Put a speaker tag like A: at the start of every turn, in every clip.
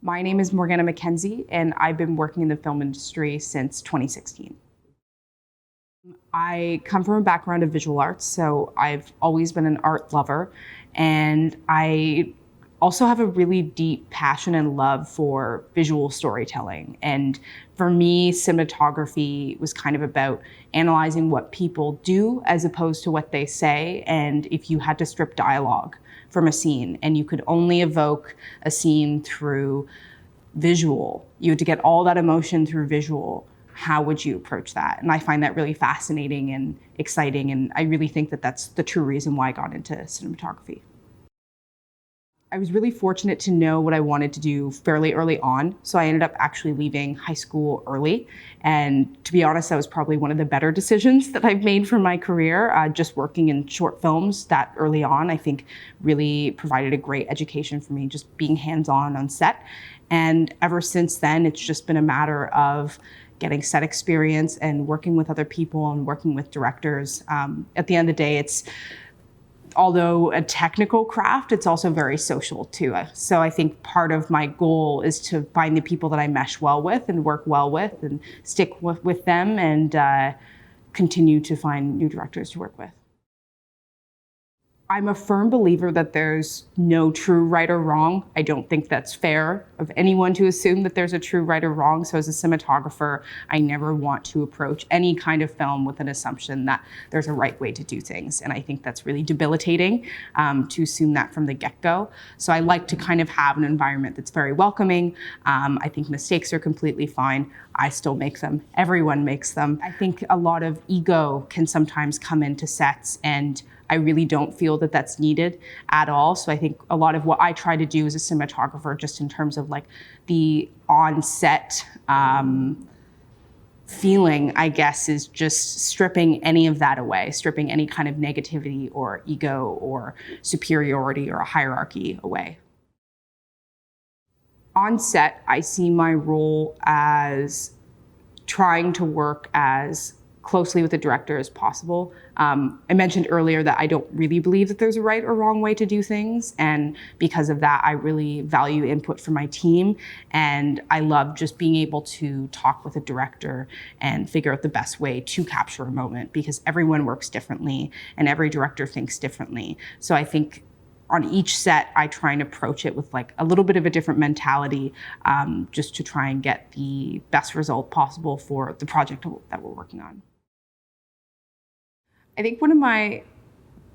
A: My name is Morgana McKenzie, and I've been working in the film industry since 2016. I come from a background of visual arts, so I've always been an art lover, and I also have a really deep passion and love for visual storytelling. And for me, cinematography was kind of about analyzing what people do as opposed to what they say, and if you had to strip dialogue from a scene and you could only evoke a scene through visual, you had to get all that emotion through visual, how would you approach that? And I find that really fascinating and exciting, and I really think that that's the true reason why I got into cinematography. I was really fortunate to know what I wanted to do fairly early on, so I ended up actually leaving high school early. And to be honest, that was probably one of the better decisions that I've made for my career. Just working in short films that early on, I think really provided a great education for me, just being hands-on on set. And ever since then, it's just been a matter of getting set experience and working with other people and working with directors. At the end of the day, although a technical craft, it's also very social too. So I think part of my goal is to find the people that I mesh well with and work well with and stick with them and continue to find new directors to work with. I'm a firm believer that there's no true right or wrong. I don't think that's fair of anyone to assume that there's a true right or wrong. So as a cinematographer, I never want to approach any kind of film with an assumption that there's a right way to do things. And I think that's really debilitating to assume that from the get-go. So I like to kind of have an environment that's very welcoming. I think mistakes are completely fine. I still make them. Everyone makes them. I think a lot of ego can sometimes come into sets, and I really don't feel that that's needed at all. So I think a lot of what I try to do as a cinematographer, just in terms of like the on-set feeling, I guess, is just stripping any of that away, stripping any kind of negativity or ego or superiority or a hierarchy away. On set, I see my role as trying to work as closely with the director as possible. I mentioned earlier that I don't really believe that there's a right or wrong way to do things, and because of that, I really value input from my team, and I love just being able to talk with a director and figure out the best way to capture a moment, because everyone works differently and every director thinks differently. So I think on each set, I try and approach it with like a little bit of a different mentality, just to try and get the best result possible for the project that we're working on. I think one of my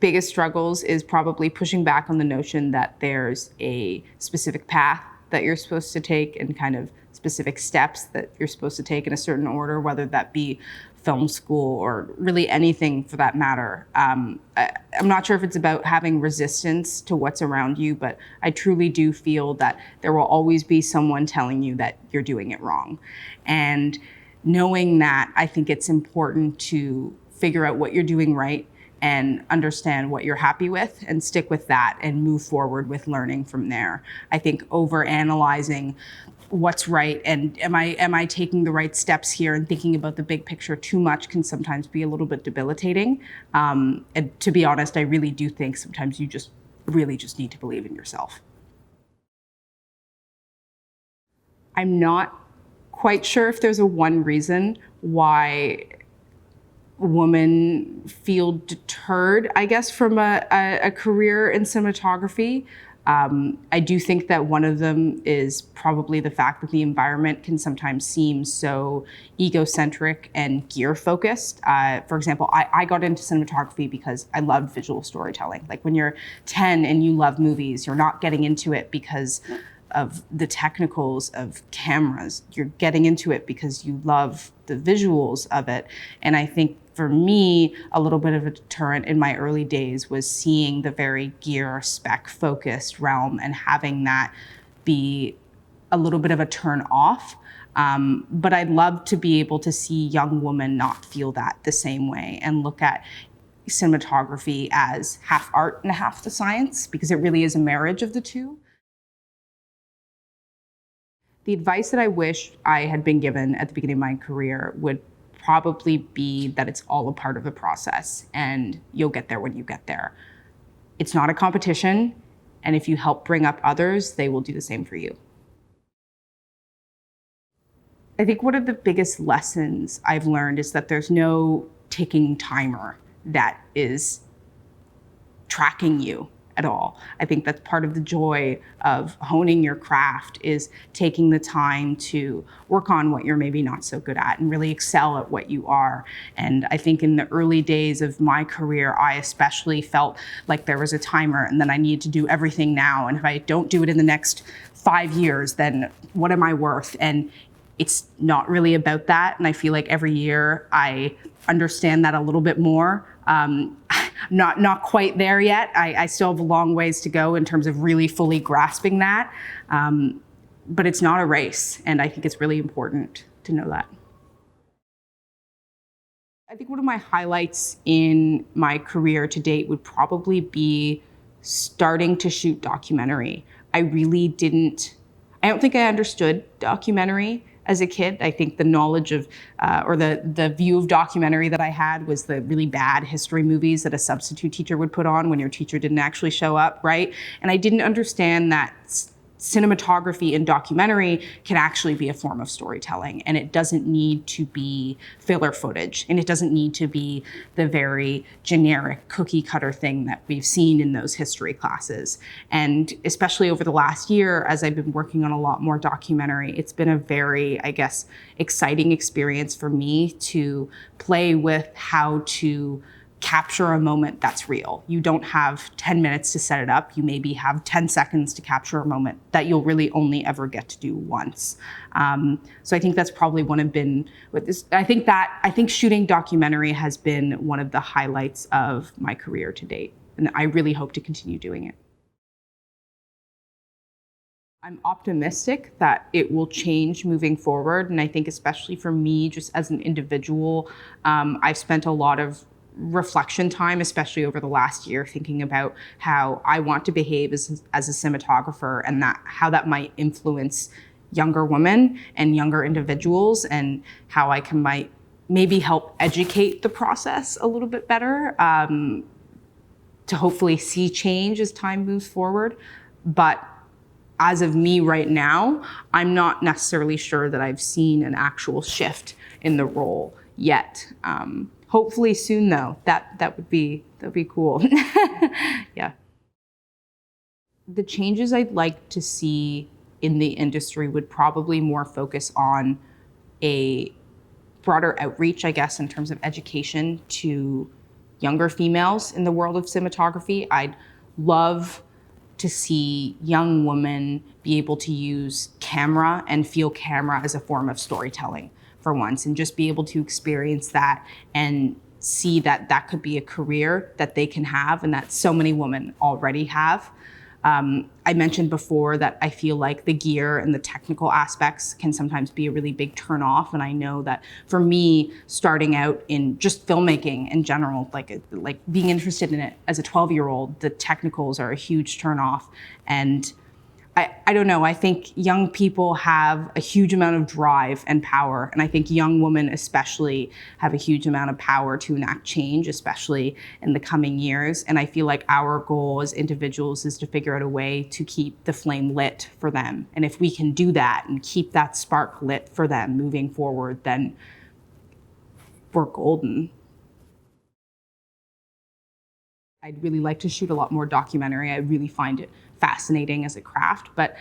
A: biggest struggles is probably pushing back on the notion that there's a specific path that you're supposed to take and kind of specific steps that you're supposed to take in a certain order, whether that be film school or really anything for that matter. I'm not sure if it's about having resistance to what's around you, but I truly do feel that there will always be someone telling you that you're doing it wrong. And knowing that, I think it's important to figure out what you're doing right and understand what you're happy with and stick with that and move forward with learning from there. I think over-analyzing what's right and am I taking the right steps here and thinking about the big picture too much can sometimes be a little bit debilitating. And to be honest, I really do think sometimes you really just need to believe in yourself. I'm not quite sure if there's a one reason why women feel deterred, I guess, from a career in cinematography. I do think that one of them is probably the fact that the environment can sometimes seem so egocentric and gear focused. For example, I got into cinematography because I loved visual storytelling. Like when you're 10 and you love movies, you're not getting into it because of the technicals of cameras. You're getting into it because you love the visuals of it. And I think for me, a little bit of a deterrent in my early days was seeing the very gear spec focused realm and having that be a little bit of a turn off. But I'd love to be able to see young women not feel that the same way and look at cinematography as half art and half the science, because it really is a marriage of the two. The advice that I wish I had been given at the beginning of my career would probably be that it's all a part of the process and you'll get there when you get there. It's not a competition, and if you help bring up others, they will do the same for you. I think one of the biggest lessons I've learned is that there's no ticking timer that is tracking you at all. I think that's part of the joy of honing your craft, is taking the time to work on what you're maybe not so good at and really excel at what you are. And I think in the early days of my career, I especially felt like there was a timer and then I needed to do everything now. And if I don't do it in the next 5 years, then what am I worth? And it's not really about that. And I feel like every year I understand that a little bit more. Not quite there yet. I still have a long ways to go in terms of really fully grasping that. But it's not a race. And I think it's really important to know that. I think one of my highlights in my career to date would probably be starting to shoot documentary. I don't think I understood documentary as a kid. I think the knowledge of, or the view of documentary that I had was the really bad history movies that a substitute teacher would put on when your teacher didn't actually show up, right? And I didn't understand that cinematography in documentary can actually be a form of storytelling, and it doesn't need to be filler footage, and it doesn't need to be the very generic cookie cutter thing that we've seen in those history classes. And especially over the last year, as I've been working on a lot more documentary, it's been a very, I guess, exciting experience for me to play with how to capture a moment that's real. You don't have 10 minutes to set it up. You maybe have 10 seconds to capture a moment that you'll really only ever get to do once. So I think that's probably I think shooting documentary has been one of the highlights of my career to date. And I really hope to continue doing it. I'm optimistic that it will change moving forward. And I think especially for me, just as an individual, I've spent a lot of reflection time, especially over the last year, thinking about how I want to behave as a cinematographer, and how that might influence younger women and younger individuals, and how I might maybe help educate the process a little bit better, to hopefully see change as time moves forward. But as of me right now, I'm not necessarily sure that I've seen an actual shift in the role yet. Hopefully soon, though. That would be cool. Yeah. The changes I'd like to see in the industry would probably more focus on a broader outreach, I guess, in terms of education to younger females in the world of cinematography. I'd love to see young women be able to use camera and feel camera as a form of storytelling for once, and just be able to experience that and see that that could be a career that they can have, and that so many women already have. I mentioned before that I feel like the gear and the technical aspects can sometimes be a really big turn off. And I know that for me, starting out in just filmmaking in general, like being interested in it as a 12-year-old, the technicals are a huge turn off. And I don't know, I think young people have a huge amount of drive and power. And I think young women especially have a huge amount of power to enact change, especially in the coming years. And I feel like our goal as individuals is to figure out a way to keep the flame lit for them. And if we can do that and keep that spark lit for them moving forward, then we're golden. I'd really like to shoot a lot more documentary. I really find it fascinating as a craft, but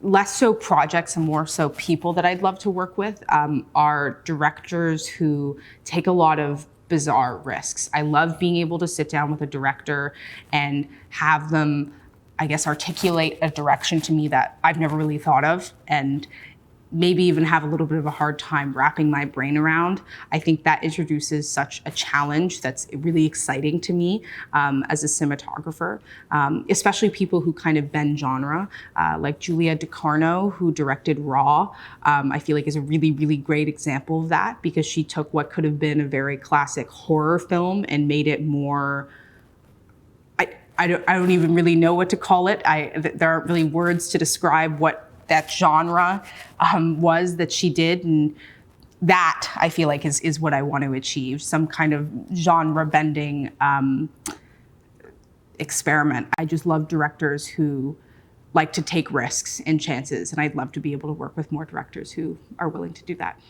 A: less so projects and more so people that I'd love to work with are directors who take a lot of bizarre risks. I love being able to sit down with a director and have them, I guess, articulate a direction to me that I've never really thought of, and maybe even have a little bit of a hard time wrapping my brain around. I think that introduces such a challenge that's really exciting to me as a cinematographer, especially people who kind of bend genre, like Julia DeCarno, who directed Raw. I feel like is a really, really great example of that, because she took what could have been a very classic horror film and made it more, I don't even really know what to call it. There aren't really words to describe what that genre was that she did, and that I feel like is what I want to achieve, some kind of genre bending experiment. I just love directors who like to take risks and chances, and I'd love to be able to work with more directors who are willing to do that.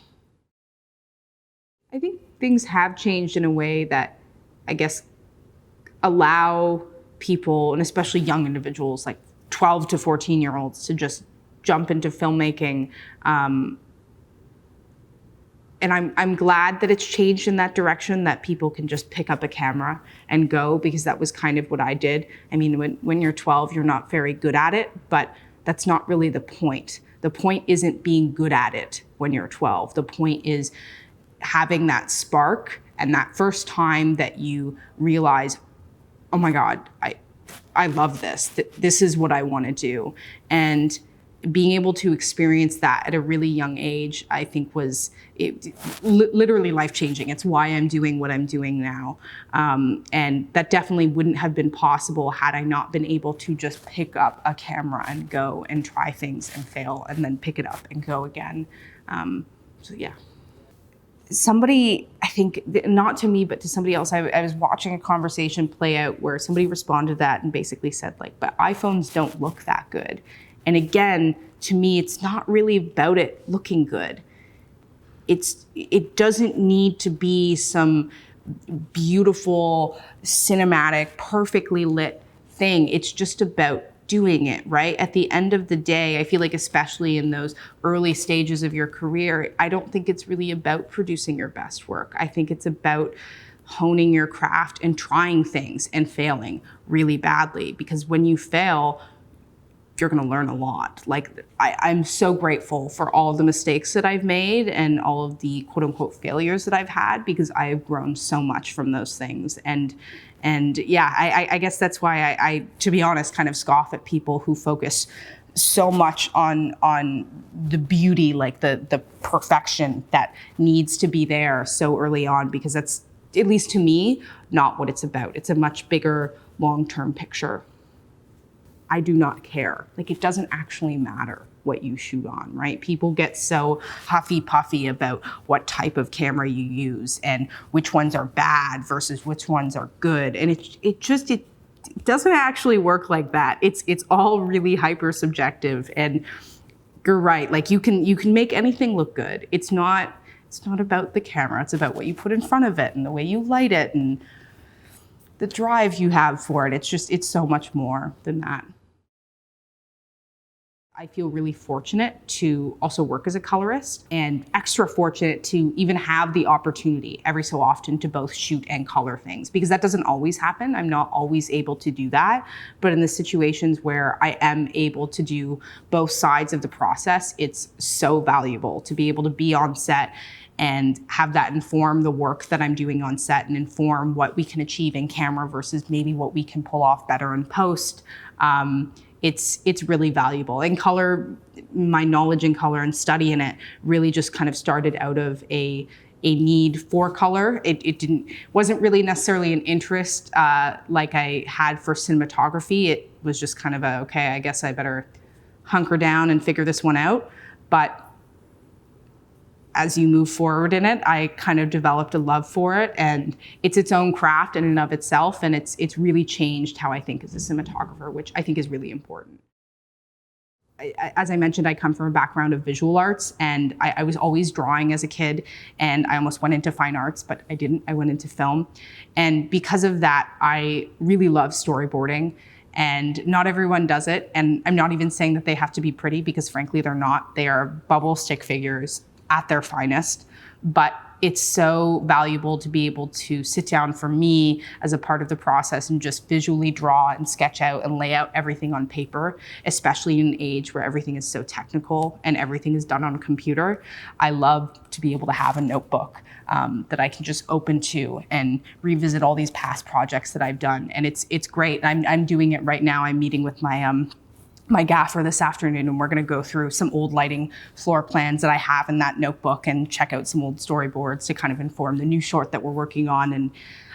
A: I think things have changed in a way that, I guess, allow people, and especially young individuals, like 12 to 14-year-olds, to just jump into filmmaking. And I'm glad that it's changed in that direction, that people can just pick up a camera and go, because that was kind of what I did. I mean, when you're 12, you're not very good at it, but that's not really the point. The point isn't being good at it when you're 12. The point is having that spark, and that first time that you realize, oh my God, I love this. This is what I want to do. And being able to experience that at a really young age, I think was literally life-changing. It's why I'm doing what I'm doing now. And that definitely wouldn't have been possible had I not been able to just pick up a camera and go and try things and fail and then pick it up and go again. So yeah. Somebody, I think, not to me, but to somebody else, I was watching a conversation play out where somebody responded to that and basically said, like, but iPhones don't look that good. And again, to me, it's not really about it looking good. It doesn't need to be some beautiful, cinematic, perfectly lit thing. It's just about doing it, right? At the end of the day, I feel like, especially in those early stages of your career, I don't think it's really about producing your best work. I think it's about honing your craft and trying things and failing really badly, because when you fail, you're going to learn a lot. Like, I'm so grateful for all of the mistakes that I've made and all of the quote unquote failures that I've had, because I have grown so much from those things. And yeah, I guess that's why I, to be honest, kind of scoff at people who focus so much on the beauty, like the perfection that needs to be there so early on, because that's, at least to me, not what it's about. It's a much bigger long-term picture. I do not care. Like, it doesn't actually matter what you shoot on, right? People get so huffy-puffy about what type of camera you use and which ones are bad versus which ones are good. And it doesn't actually work like that. It's all really hyper subjective. And you're right. Like, you can make anything look good. It's not about the camera. It's about what you put in front of it and the way you light it and the drive you have for it. It's so much more than that. I feel really fortunate to also work as a colorist, and extra fortunate to even have the opportunity every so often to both shoot and color things, because that doesn't always happen. I'm not always able to do that. But in the situations where I am able to do both sides of the process, it's so valuable to be able to be on set and have that inform the work that I'm doing on set and inform what we can achieve in camera versus maybe what we can pull off better in post. It's really valuable. And color, my knowledge in color and study in it really just kind of started out of a need for color. It wasn't really necessarily an interest like I had for cinematography. It was just kind of okay, I guess I better hunker down and figure this one out. But as you move forward in it, I kind of developed a love for it, and it's its own craft in and of itself, and it's really changed how I think as a cinematographer, which I think is really important. As I mentioned, I come from a background of visual arts, and I was always drawing as a kid, and I almost went into fine arts, but I didn't. I went into film. And because of that, I really love storyboarding. And not everyone does it, and I'm not even saying that they have to be pretty, because frankly, they're not. They are bubble stick figures at their finest, but it's so valuable to be able to sit down for me as a part of the process and just visually draw and sketch out and lay out everything on paper, especially in an age where everything is so technical and everything is done on a computer. I love to be able to have a notebook that I can just open to and revisit all these past projects that I've done. And it's great. I'm doing it right now. I'm meeting with my gaffer this afternoon, and we're going to go through some old lighting floor plans that I have in that notebook and check out some old storyboards to kind of inform the new short that we're working on. And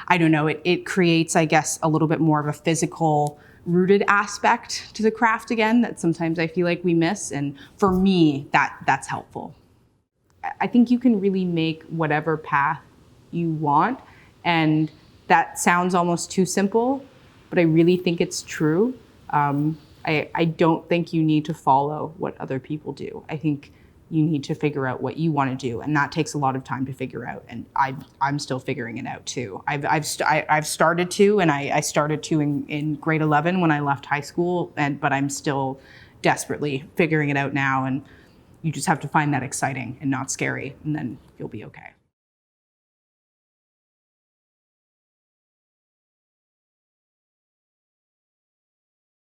A: I don't know, it creates, I guess, a little bit more of a physical rooted aspect to the craft again that sometimes I feel like we miss. And for me, that's helpful. I think you can really make whatever path you want. And that sounds almost too simple, but I really think it's true. I don't think you need to follow what other people do. I think you need to figure out what you want to do, and that takes a lot of time to figure out. And I'm still figuring it out too. I've started to, and I started to in grade 11 when I left high school, but I'm still desperately figuring it out now. And you just have to find that exciting and not scary, and then you'll be okay.